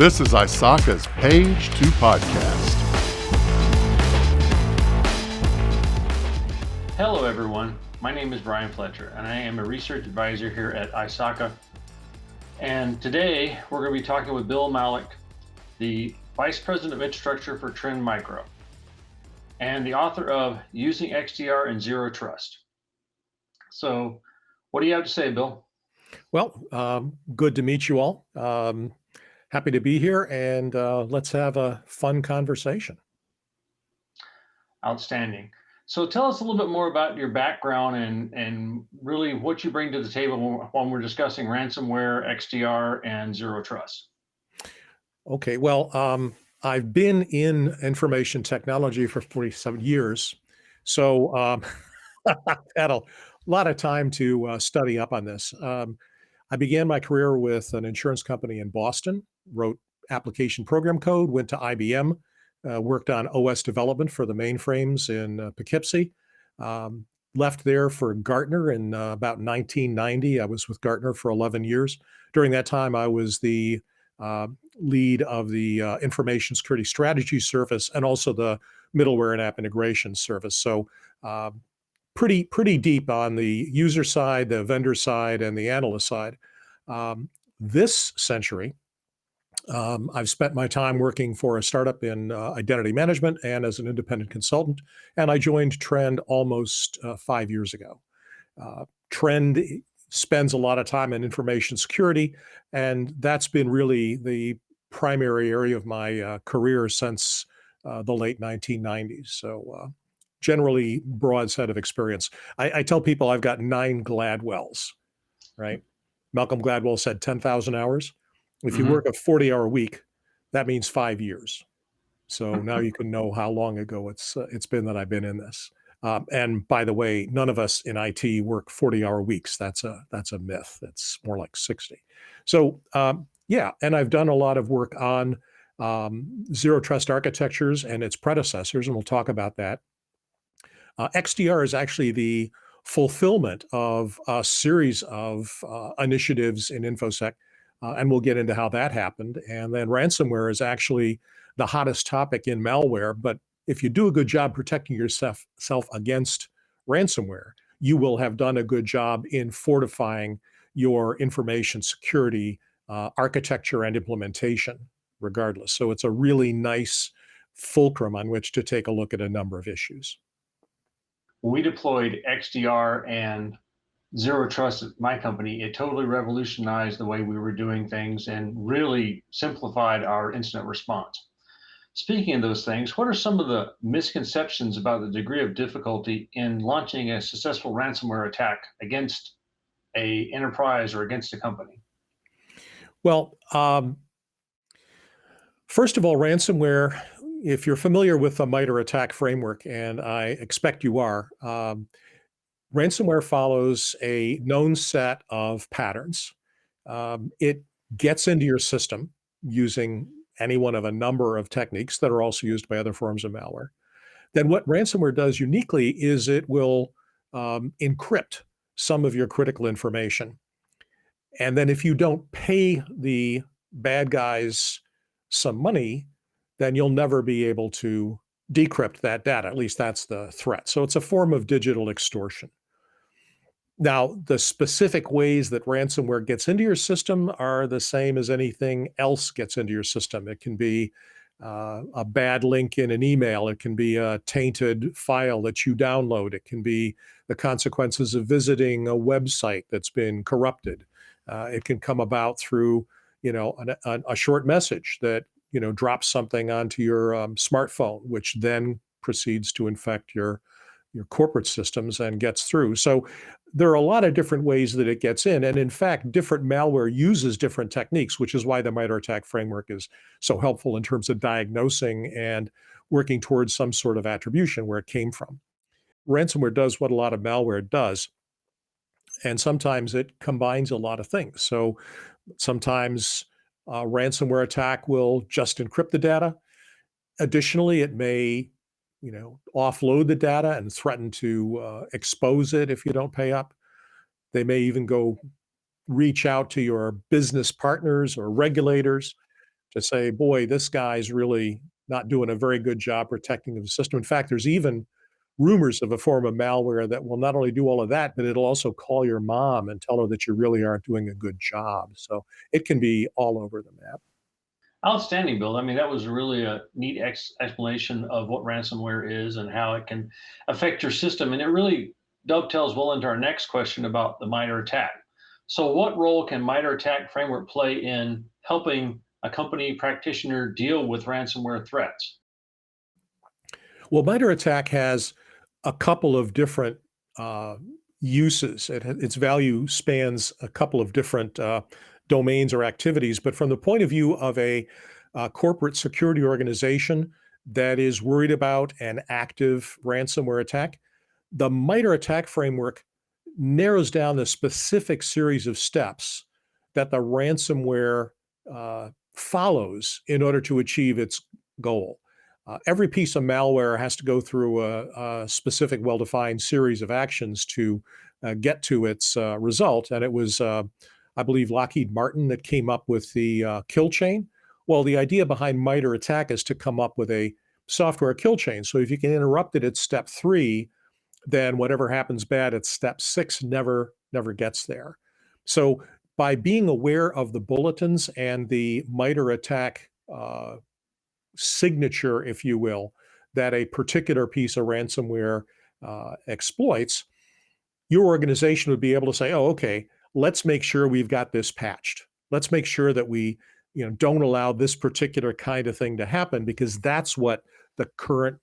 This is ISACA's Page 2 podcast. Hello everyone, my name is Brian Fletcher and I am a research advisor here at ISACA. And today we're going to be talking with Bill Malik, the Vice President of Infrastructure for Trend Micro and the author of Using XDR and Zero Trust. So what do you have to say, Bill? Well, good to meet you all. Happy to be here, and let's have a fun conversation. Outstanding. So tell us a little bit more about your background and really what you bring to the table when we're discussing ransomware, XDR, and Zero Trust. Okay, well, I've been in information technology for 47 years, so I've had a lot of time to study up on this. I began my career with an insurance company in Boston, wrote application program code, went to IBM, worked on OS development for the mainframes in Poughkeepsie, left there for Gartner in about 1990. I was with Gartner for 11 years. During that time, I was the lead of the information security strategy service and also the middleware and app integration service. So pretty deep on the user side, the vendor side, and the analyst side. This century, I've spent my time working for a startup in identity management and as an independent consultant, and I joined Trend almost 5 years ago. Trend spends a lot of time in information security, and that's been really the primary area of my career since the late 1990s. So generally broad set of experience. I tell people I've got 9 Gladwells, right? Malcolm Gladwell said 10,000 hours. If you work a 40-hour week, that means 5 years. So now you can know how long ago it's been that I've been in this. And by the way, none of us in IT work 40-hour weeks. That's a myth. It's more like 60. So yeah, and I've done a lot of work on zero trust architectures and its predecessors, and we'll talk about that. XDR is actually the fulfillment of a series of initiatives in InfoSec, and we'll get into how that happened. And then ransomware is actually the hottest topic in malware, but if you do a good job protecting yourself against ransomware, you will have done a good job in fortifying your information security architecture and implementation regardless. So it's a really nice fulcrum on which to take a look at a number of issues. We deployed XDR and Zero Trust at my company. It totally revolutionized the way we were doing things and really simplified our incident response. Speaking of those things, what are some of the misconceptions about the degree of difficulty in launching a successful ransomware attack against an enterprise or against a company? Well, first of all, ransomware, if you're familiar with the Mitre Attack framework, and I expect you are, ransomware follows a known set of patterns. It gets into your system using any one of a number of techniques that are also used by other forms of malware. Then what ransomware does uniquely is it will encrypt some of your critical information. And then if you don't pay the bad guys some money, then you'll never be able to decrypt that data. At least that's the threat. So it's a form of digital extortion. Now, the specific ways that ransomware gets into your system are the same as anything else gets into your system. It can be a bad link in an email. It can be a tainted file that you download. It can be the consequences of visiting a website that's been corrupted. It can come about through, a short message that, drops something onto your smartphone, which then proceeds to infect your corporate systems and gets through. So there are a lot of different ways that it gets in. And in fact, different malware uses different techniques, which is why the Mitre Attack framework is so helpful in terms of diagnosing and working towards some sort of attribution where it came from. Ransomware does what a lot of malware does. And sometimes it combines a lot of things. So sometimes a ransomware attack will just encrypt the data. Additionally, it may offload the data and threaten to expose it if you don't pay up. They may even go reach out to your business partners or regulators to say, boy, this guy's really not doing a very good job protecting the system. In fact, there's even rumors of a form of malware that will not only do all of that, but it'll also call your mom and tell her that you really aren't doing a good job. So it can be all over the map. Outstanding, Bill. I mean, that was really a neat explanation of what ransomware is and how it can affect your system. And it really dovetails well into our next question about the Mitre Attack. So, what role can Mitre Attack framework play in helping a company practitioner deal with ransomware threats? Well, Mitre Attack has a couple of different uh, uses. Its value spans a couple of different domains or activities, but from the point of view of a corporate security organization that is worried about an active ransomware attack, the Mitre Attack framework narrows down the specific series of steps that the ransomware follows in order to achieve its goal. Every piece of malware has to go through a specific, well-defined series of actions to get to its result. And it was, I believe, Lockheed Martin that came up with the kill chain. Well, the idea behind Mitre Attack is to come up with a software kill chain. So if you can interrupt it at step 3, then whatever happens bad at step 6 never gets there. So by being aware of the bulletins and the Mitre Attack signature, if you will, that a particular piece of ransomware exploits, your organization would be able to say, oh, okay, let's make sure we've got this patched. Let's make sure that we don't allow this particular kind of thing to happen, because that's what the current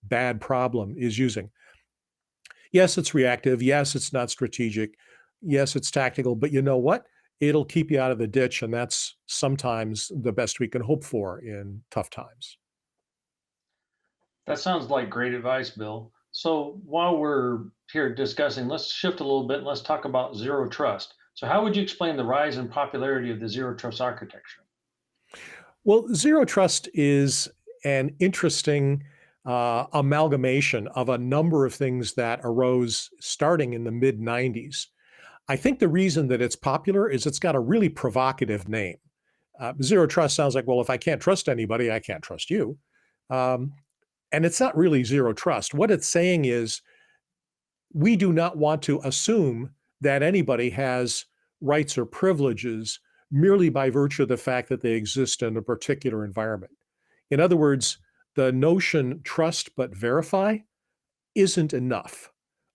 bad problem is using. Yes, it's reactive. Yes, it's not strategic. Yes, it's tactical. But you know what? It'll keep you out of the ditch, and that's sometimes the best we can hope for in tough times. That sounds like great advice, Bill. So, while we're here discussing, let's shift a little bit and let's talk about zero trust. So, how would you explain the rise in popularity of the zero trust architecture? Well, zero trust is an interesting amalgamation of a number of things that arose starting in the mid 90s. I think the reason that it's popular is it's got a really provocative name. Zero trust sounds like, well, if I can't trust anybody, I can't trust you. Um, and it's not really zero trust. What it's saying is we do not want to assume that anybody has rights or privileges merely by virtue of the fact that they exist in a particular environment. In other words, the notion trust but verify isn't enough.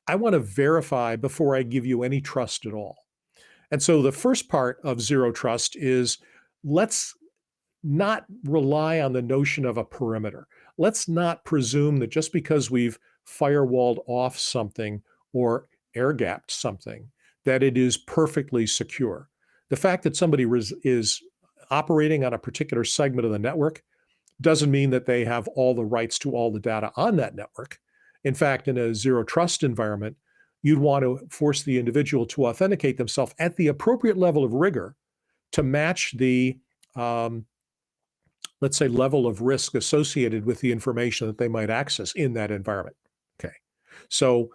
I want to verify before I give you any trust at all. And so the first part of zero trust is let's not rely on the notion of a perimeter. Let's not presume that just because we've firewalled off something or air gapped something, that it is perfectly secure. The fact that somebody is operating on a particular segment of the network doesn't mean that they have all the rights to all the data on that network. In fact, in a zero trust environment, you'd want to force the individual to authenticate themselves at the appropriate level of rigor to match the, let's say, level of risk associated with the information that they might access in that environment. Okay. So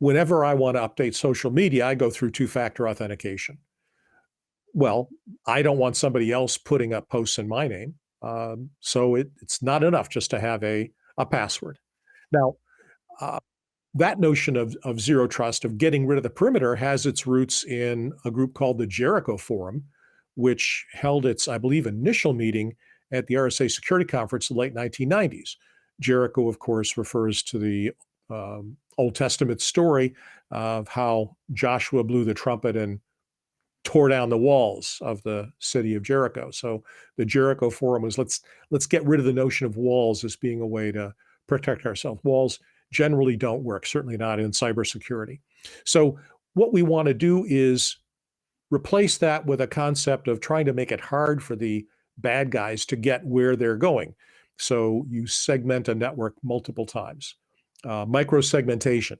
whenever I want to update social media, I go through two-factor authentication. Well, I don't want somebody else putting up posts in my name. So it's not enough just to have a password. Now, uh, that notion of zero trust, of getting rid of the perimeter, has its roots in a group called the Jericho Forum, which held its, I believe, initial meeting at the RSA Security Conference in the late 1990s. Jericho, of course, refers to the Old Testament story of how Joshua blew the trumpet and tore down the walls of the city of Jericho. So the Jericho Forum was let's get rid of the notion of walls as being a way to protect ourselves. Walls generally don't work, certainly not in cybersecurity. So what we want to do is replace that with a concept of trying to make it hard for the bad guys to get where they're going. So you segment a network multiple times. Microsegmentation.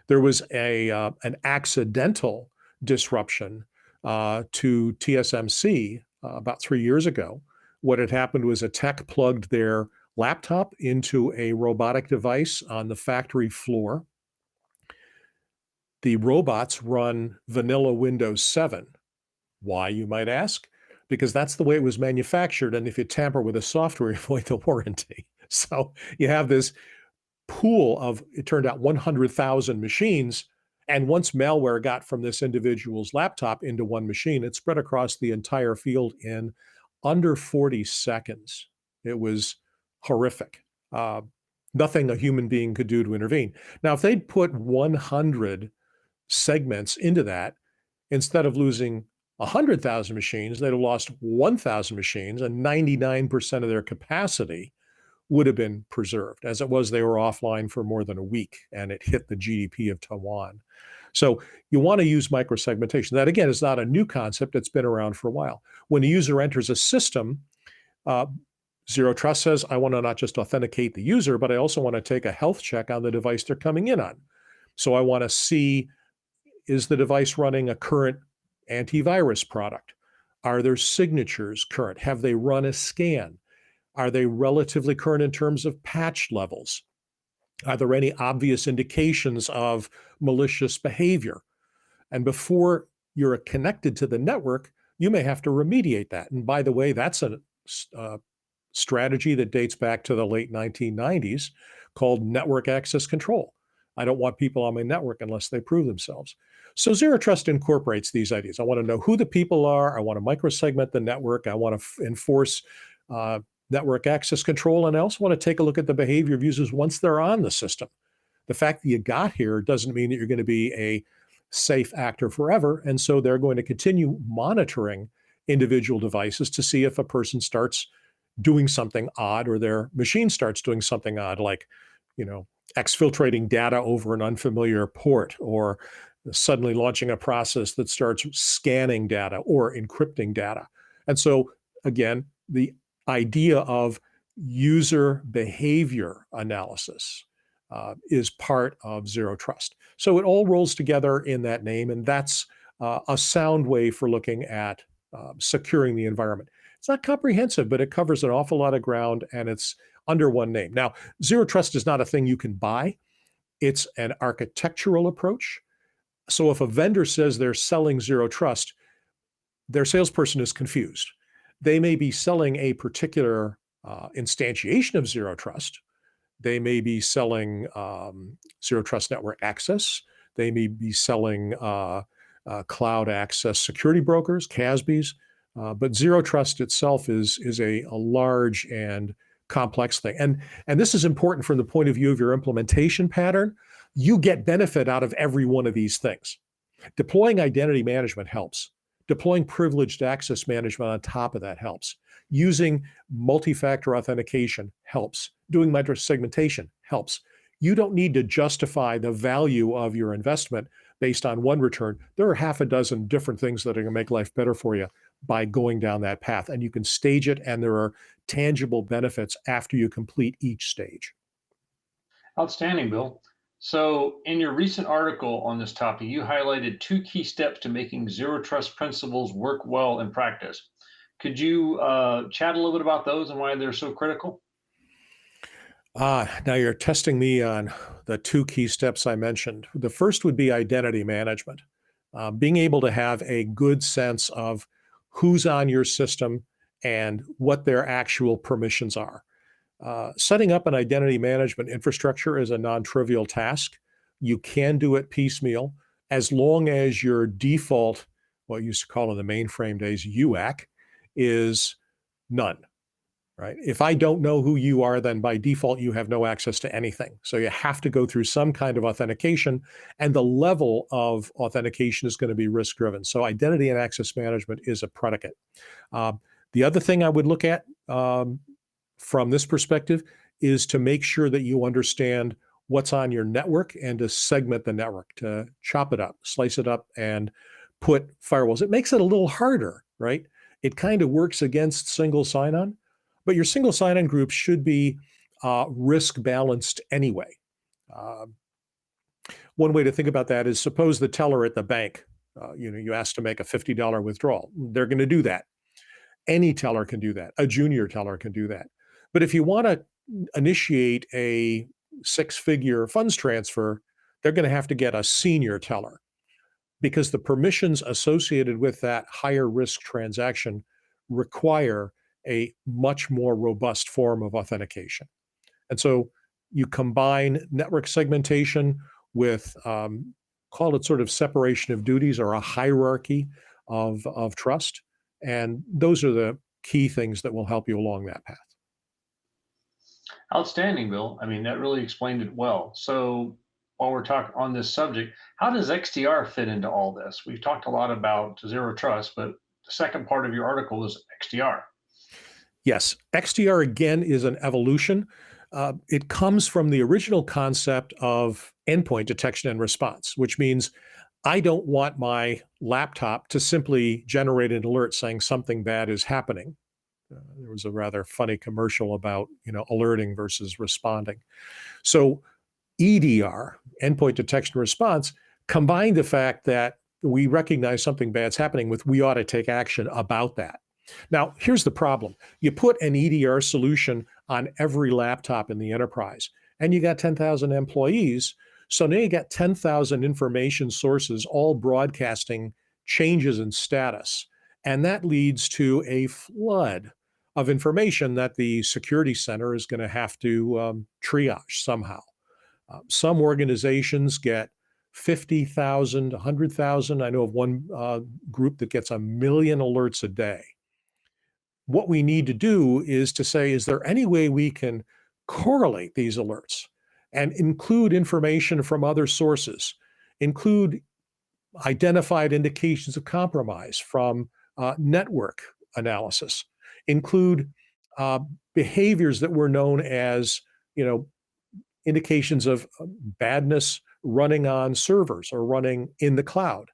There was an accidental disruption to TSMC about 3 years ago. What had happened was a tech plugged their laptop into a robotic device on the factory floor. The robots run vanilla Windows 7. Why, you might ask? because that's the way it was manufactured. And if you tamper with the software, you void the warranty. So you have this pool of, it turned out, 100,000 machines. And once malware got from this individual's laptop into one machine, it spread across the entire field in under 40 seconds. It was horrific. Nothing a human being could do to intervene. Now, if they'd put 100 segments into that, instead of losing 100,000 machines, they'd have lost 1,000 machines, and 99% of their capacity would have been preserved. As it was, they were offline for more than a week, and it hit the GDP of Taiwan. So you want to use microsegmentation. That, again, is not a new concept. It's been around for a while. When a user enters a system, Zero Trust says, I want to not just authenticate the user, but I also want to take a health check on the device they're coming in on. So I want to see, is the device running a current antivirus product? Are their signatures current? Have they run a scan? Are they relatively current in terms of patch levels? Are there any obvious indications of malicious behavior? And before you're connected to the network, you may have to remediate that. And by the way, that's a strategy that dates back to the late 1990s called network access control. I don't want people on my network unless they prove themselves. So Zero Trust incorporates these ideas. I want to know who the people are. I want to microsegment the network. I want to enforce network access control. And I also want to take a look at the behavior of users once they're on the system. The fact that you got here doesn't mean that you're going to be a safe actor forever. And so they're going to continue monitoring individual devices to see if a person starts doing something odd or their machine starts doing something odd, like, exfiltrating data over an unfamiliar port, or suddenly launching a process that starts scanning data or encrypting data. And so, again, the idea of user behavior analysis is part of Zero Trust. So it all rolls together in that name, and that's a sound way for looking at securing the environment. It's not comprehensive, but it covers an awful lot of ground, and it's under one name. Now, Zero Trust is not a thing you can buy. It's an architectural approach. So if a vendor says they're selling Zero Trust, their salesperson is confused. They may be selling a particular instantiation of Zero Trust. They may be selling Zero Trust network access. They may be selling cloud access security brokers, CASBs. But Zero Trust itself is a large and complex thing. And this is important from the point of view of your implementation pattern. You get benefit out of every one of these things. Deploying identity management helps. Deploying privileged access management on top of that helps. Using multi-factor authentication helps. Doing microsegmentation helps. You don't need to justify the value of your investment based on one return. There are half a dozen different things that are going to make life better for you by going down that path. And you can stage it, and there are tangible benefits after you complete each stage. Outstanding, Bill. So in your recent article on this topic, you highlighted 2 key steps to making Zero Trust principles work well in practice. Could you chat a little bit about those and why they're so critical? Now you're testing me on the 2 key steps I mentioned. The first would be identity management. Being able to have a good sense of who's on your system and what their actual permissions are. Setting up an identity management infrastructure is a non-trivial task. You can do it piecemeal as long as your default, what you used to call in the mainframe days, UAC, is none. Right? If I don't know who you are, then by default, you have no access to anything. So you have to go through some kind of authentication, and the level of authentication is going to be risk-driven. So identity and access management is a predicate. The other thing I would look at from this perspective is to make sure that you understand what's on your network and to segment the network, to chop it up, slice it up, and put firewalls. It makes it a little harder, right? It kind of works against single sign-on. But your single sign-on group should be risk balanced anyway. One way to think about that is, suppose the teller at the bank, you ask to make a $50 withdrawal. They're going to do that. Any teller can do that. A junior teller can do that. But if you want to initiate a 6-figure funds transfer, they're going to have to get a senior teller, because the permissions associated with that higher risk transaction require a much more robust form of authentication. And so you combine network segmentation with, call it sort of separation of duties or a hierarchy of trust. And those are the key things that will help you along that path. Outstanding, Bill. I mean, that really explained it well. So, while we're talking on this subject, how does XDR fit into all this? We've talked a lot about zero trust, but the second part of your article is XDR. Yes, XDR again is an evolution. It comes from the original concept of endpoint detection and response, which means I don't want my laptop to simply generate an alert saying something bad is happening. There was a rather funny commercial about, alerting versus responding. So EDR, endpoint detection and response, combined the fact that we recognize something bad's happening with we ought to take action about that. Now, here's the problem. You put an EDR solution on every laptop in the enterprise, and you got 10,000 employees. So now you got 10,000 information sources all broadcasting changes in status. And that leads to a flood of information that the security center is going to have to triage somehow. Some organizations get 50,000, 100,000. I know of one group that gets 1 million alerts a day. What we need to do is to say, is there any way we can correlate these alerts and include information from other sources, include identified indications of compromise from network analysis, include behaviors that were known as, indications of badness running on servers or running in the cloud.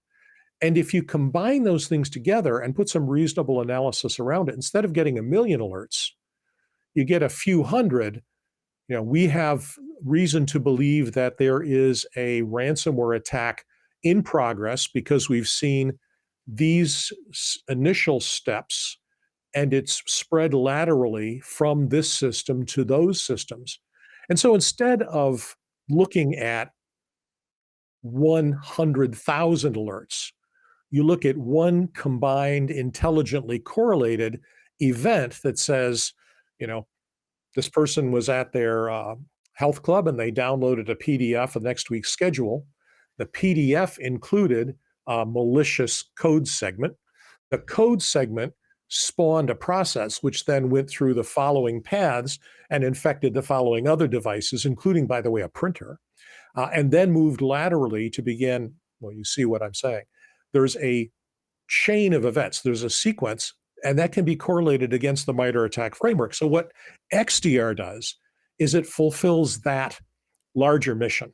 And if you combine those things together and put some reasonable analysis around it, instead of getting 1 million alerts, you get a few hundred. We have reason to believe that there is a ransomware attack in progress because we've seen these initial steps and it's spread laterally from this system to those systems. And so instead of looking at 100,000 alerts, you look at one combined, intelligently correlated event that says, this person was at their health club and they downloaded a PDF of next week's schedule. The PDF included a malicious code segment. The code segment spawned a process which then went through the following paths and infected the following other devices, including, by the way, a printer, and then moved laterally to begin, well, you see what I'm saying. There's a chain of events, there's a sequence, and that can be correlated against the Mitre Attack framework. So what XDR does is it fulfills that larger mission,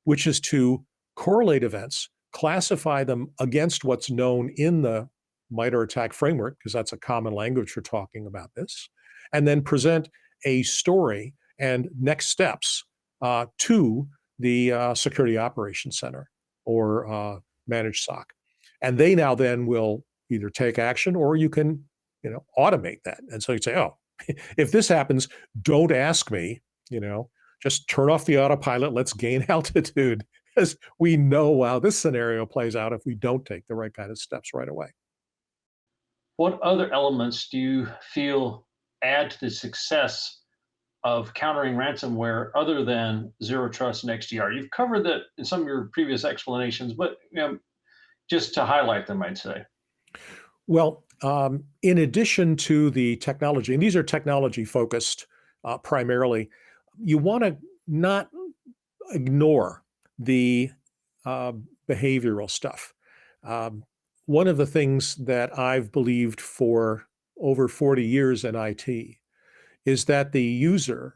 which is to correlate events, classify them against what's known in the Mitre Attack framework, because that's a common language for talking about this, and then present a story and next steps to the Security Operations Center or managed SOC. And they now then will either take action or you can, automate that. And so you say, oh, if this happens, don't ask me, just turn off the autopilot, let's gain altitude, because we know how this scenario plays out if we don't take the right kind of steps right away. What other elements do you feel add to the success of countering ransomware other than zero trust and XDR? You've covered that in some of your previous explanations, but just to highlight them, I'd say. Well, in addition to the technology, and these are technology focused primarily, you want to not ignore the behavioral stuff. One of the things that I've believed for over 40 years in IT is that the user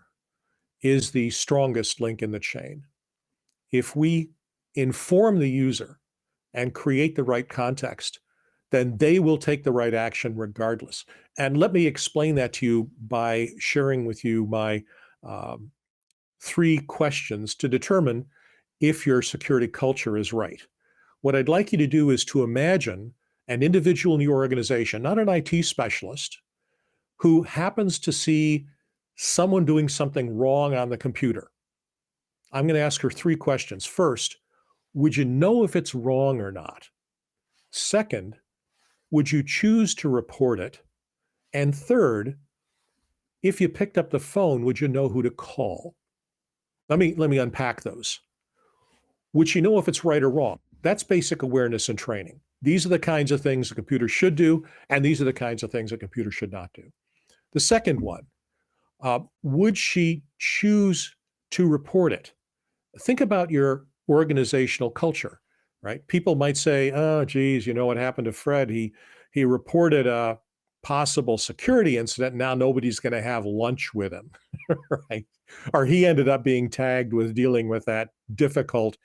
is the strongest link in the chain. If we inform the user and create the right context, then they will take the right action regardless. And let me explain that to you by sharing with you my 3 questions to determine if your security culture is right. What I'd like you to do is to imagine an individual in your organization, not an IT specialist, who happens to see someone doing something wrong on the computer. I'm going to ask her 3 questions. First, would you know if it's wrong or not? Second, would you choose to report it? And third, if you picked up the phone, would you know who to call? Let me unpack those. Would you know if it's right or wrong? That's basic awareness and training. These are the kinds of things a computer should do, and these are the kinds of things a computer should not do. The second one, would she choose to report it? Think about your organizational culture, right? People might say, "Oh, geez, you know what happened to Fred? He reported a possible security incident. Now nobody's going to have lunch with him," right? Or he ended up being tagged with dealing with that difficult,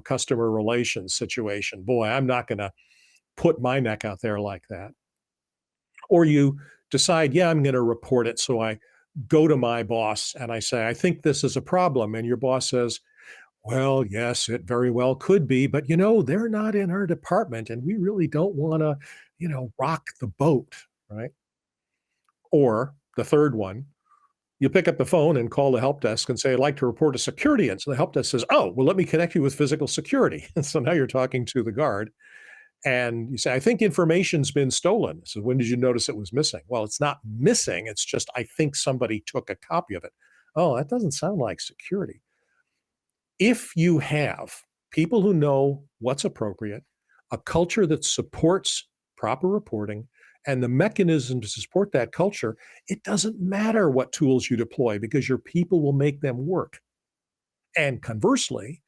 customer relations situation. Boy, I'm not going to put my neck out there like that. Or you decide, yeah, I'm going to report it. So I go to my boss and I say, I think this is a problem. And your boss says, well, yes, it very well could be, but they're not in our department and we really don't want to, rock the boat, right? Or the third one, you pick up the phone and call the help desk and say, I'd like to report a security incident. The help desk says, oh, well, let me connect you with physical security. And so now you're talking to the guard and you say, I think information's been stolen. So when did you notice it was missing? Well, it's not missing. It's just, I think somebody took a copy of it. Oh, that doesn't sound like security. If you have people who know what's appropriate, a culture that supports proper reporting, and the mechanism to support that culture, it doesn't matter what tools you deploy because your people will make them work. And conversely,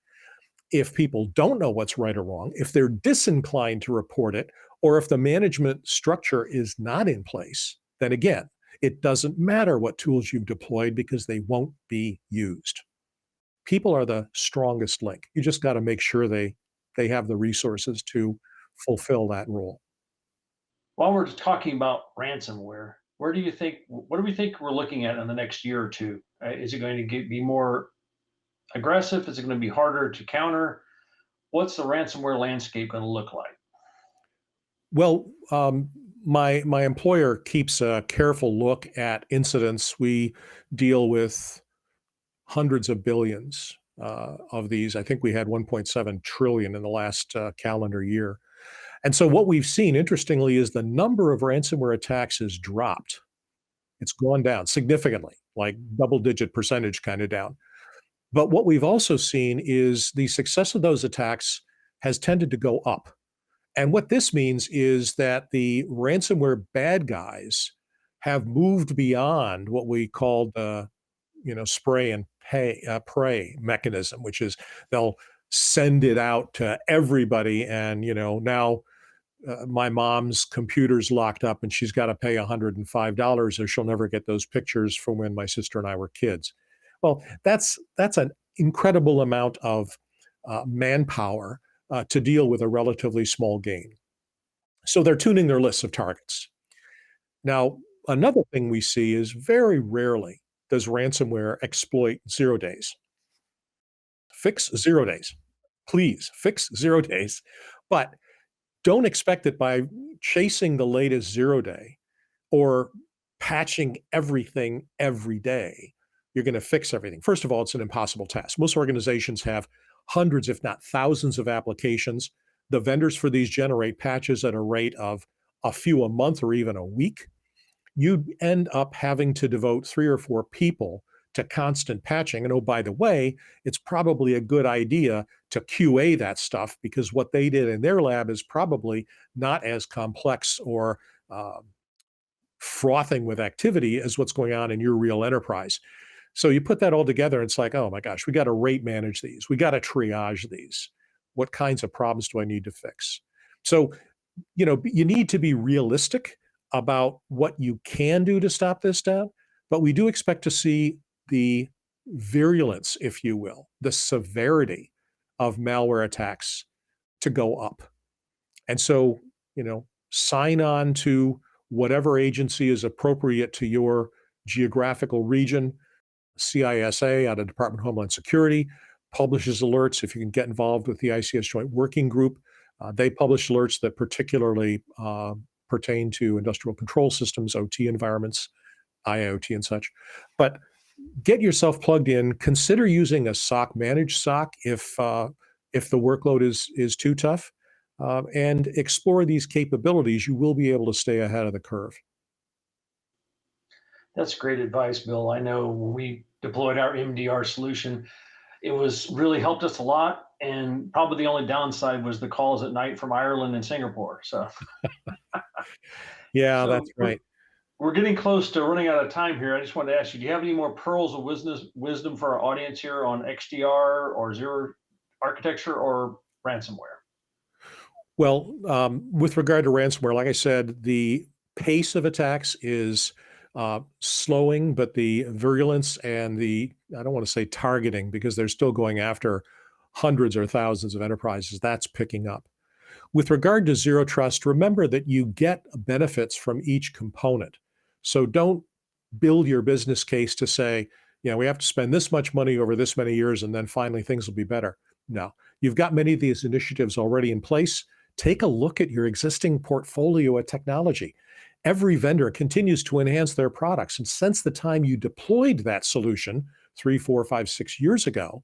if people don't know what's right or wrong, if they're disinclined to report it, or if the management structure is not in place, then again, it doesn't matter what tools you've deployed because they won't be used. People are the strongest link. You just got to make sure they have the resources to fulfill that role. While we're talking about ransomware, what do we think we're looking at in the next year or two? Is it going to be more aggressive? Is it going to be harder to counter? What's the ransomware landscape going to look like? Well, my employer keeps a careful look at incidents. We deal with hundreds of billions of these. I think we had 1.7 trillion in the last calendar year. And so what we've seen, interestingly, is the number of ransomware attacks has dropped. It's gone down significantly, like double-digit percentage kind of down. But what we've also seen is the success of those attacks has tended to go up. And what this means is that the ransomware bad guys have moved beyond what we called the, spray and pray mechanism, which is they'll send it out to everybody. And, now my mom's computer's locked up and she's got to pay $105 or she'll never get those pictures from when my sister and I were kids. Well, that's an incredible amount of manpower to deal with a relatively small gain. So they're tuning their lists of targets. Now, another thing we see is very rarely does ransomware exploit 0 days. Fix 0 days. Please fix 0 days. But don't expect that by chasing the latest 0 day or patching everything every day, you're going to fix everything. First of all, it's an impossible task. Most organizations have hundreds, if not thousands, of applications. The vendors for these generate patches at a rate of a few a month or even a week. You end up having to devote 3 or 4 people to constant patching. And oh, by the way, it's probably a good idea to QA that stuff because what they did in their lab is probably not as complex or frothing with activity as what's going on in your real enterprise. So you put that all together, and it's like, oh my gosh, we got to rate manage these. We got to triage these. What kinds of problems do I need to fix? So, you need to be realistic about what you can do to stop this down, but we do expect to see the virulence, if you will, the severity of malware attacks to go up. And so, sign on to whatever agency is appropriate to your geographical region. CISA out of Department of Homeland Security publishes alerts. If you can get involved with the ICS Joint Working Group, they publish alerts that particularly pertain to industrial control systems, OT environments, IoT and such. But get yourself plugged in. Consider using a SOC, managed SOC, if the workload is too tough, and explore these capabilities. You will be able to stay ahead of the curve. That's great advice, Bill. I know when we deployed our MDR solution, it was really helped us a lot. And probably the only downside was the calls at night from Ireland and Singapore. Yeah, So that's right. we're getting close to running out of time here. I just wanted to ask you, do you have any more pearls of wisdom for our audience here on XDR or zero architecture or ransomware? Well, with regard to ransomware, like I said, the pace of attacks is slowing, but the virulence and I don't want to say targeting because they're still going after hundreds or thousands of enterprises, that's picking up. With regard to zero trust, remember that you get benefits from each component. So don't build your business case to say, we have to spend this much money over this many years and then finally things will be better. No, you've got many of these initiatives already in place. Take a look at your existing portfolio of technology. Every vendor continues to enhance their products. And since the time you deployed that solution 3, 4, 5, 6 years ago,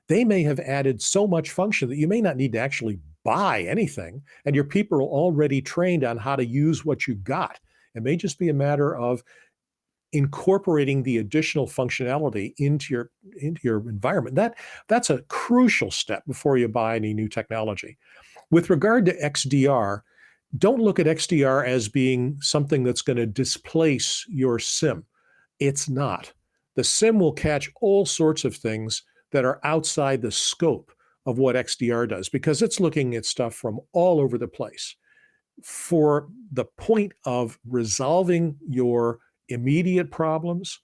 they may have added so much function that you may not need to actually buy anything. And your people are already trained on how to use what you got. It may just be a matter of incorporating the additional functionality into your environment. That's a crucial step before you buy any new technology. With regard to XDR, don't look at XDR as being something that's going to displace your SIM. It's not. The SIM will catch all sorts of things that are outside the scope of what XDR does because it's looking at stuff from all over the place. For the point of resolving your immediate problems,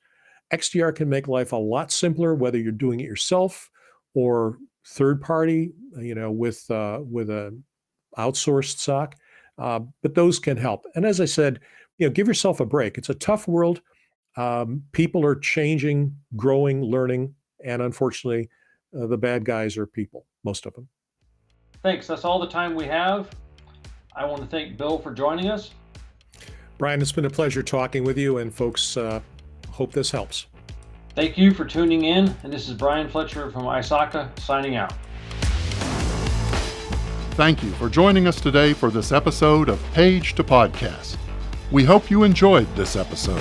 XDR can make life a lot simpler, whether you're doing it yourself or third party, with a outsourced SOC. But those can help. And as I said, give yourself a break. It's a tough world. People are changing, growing, learning, and unfortunately, the bad guys are people, most of them. Thanks. That's all the time we have. I want to thank Bill for joining us. Brian, it's been a pleasure talking with you, and folks, hope this helps. Thank you for tuning in. And this is Brian Fletcher from ISACA signing out. Thank you for joining us today for this episode of Page to Podcast. We hope you enjoyed this episode.